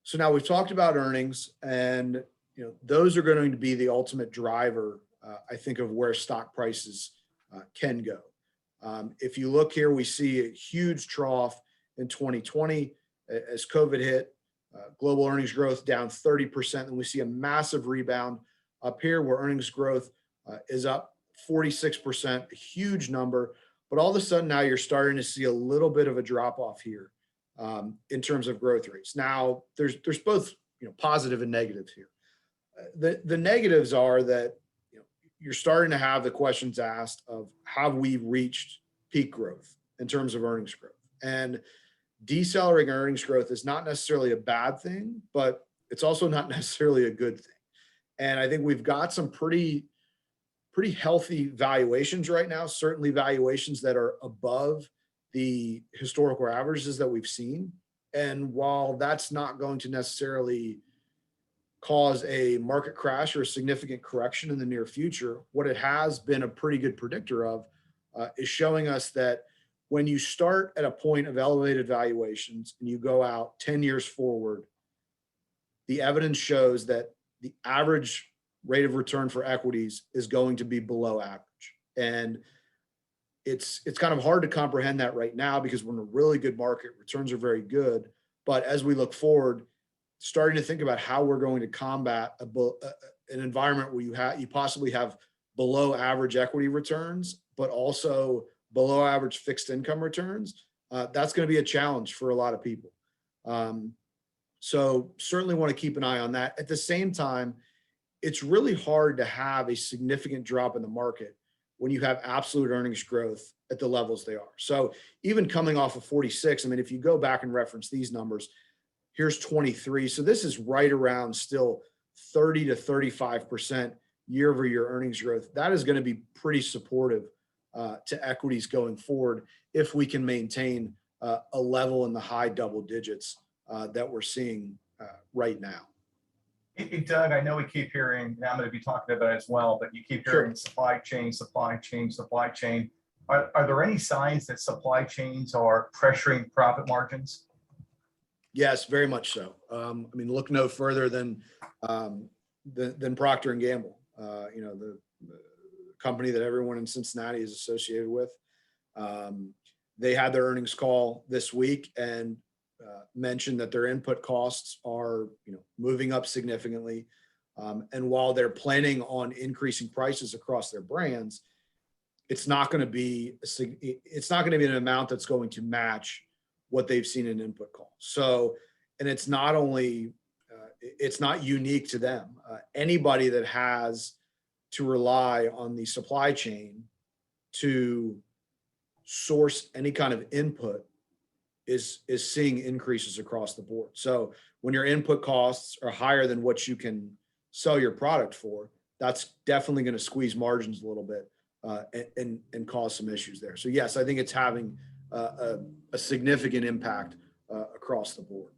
So now we've talked about earnings, and those are going to be the ultimate driver, I think, of where stock prices can go. If you look here, we see a huge trough in 2020 as COVID hit, global earnings growth down 30%, and we see a massive rebound up here where earnings growth is up 46%, a huge number. But all of a sudden now you're starting to see a little bit of a drop off here in terms of growth rates. Now there's both positive and negatives here. The negatives are that you're starting to have the questions asked of, have we reached peak growth in terms of earnings growth? And decelerating earnings growth is not necessarily a bad thing, but it's also not necessarily a good thing. And I think we've got some pretty healthy valuations right now, certainly valuations that are above the historical averages that we've seen. And while that's not going to necessarily cause a market crash or a significant correction in the near future, what it has been a pretty good predictor of is showing us that when you start at a point of elevated valuations and you go out 10 years forward, the evidence shows that the average rate of return for equities is going to be below average. And it's kind of hard to comprehend that right now because we're in a really good market, returns are very good. But as we look forward, starting to think about how we're going to combat an environment where you possibly have below average equity returns, but also below average fixed income returns, that's going to be a challenge for a lot of people. So certainly want to keep an eye on that. At the same time, it's really hard to have a significant drop in the market when you have absolute earnings growth at the levels they are. So even coming off of 46, I mean, if you go back and reference these numbers, here's 23. So this is right around still 30 to 35% year over year earnings growth. That is going to be pretty supportive to equities going forward if we can maintain a level in the high double digits that we're seeing right now. Hey, Doug, I know we keep hearing, and I'm going to be talking about it as well, but you keep hearing supply chain, supply chain, supply chain. Are there any signs that supply chains are pressuring profit margins? Yes, very much so. I mean, look no further than Procter & Gamble, the company that everyone in Cincinnati is associated with. They had their earnings call this week and mentioned that their input costs are moving up significantly. And while they're planning on increasing prices across their brands, it's not going to be an amount that's going to match what they've seen in input costs. So, and it's not only, it's not unique to them. Anybody that has to rely on the supply chain to source any kind of input is seeing increases across the board. So when your input costs are higher than what you can sell your product for, that's definitely going to squeeze margins a little bit and cause some issues there. So yes, I think it's having a significant impact across the board.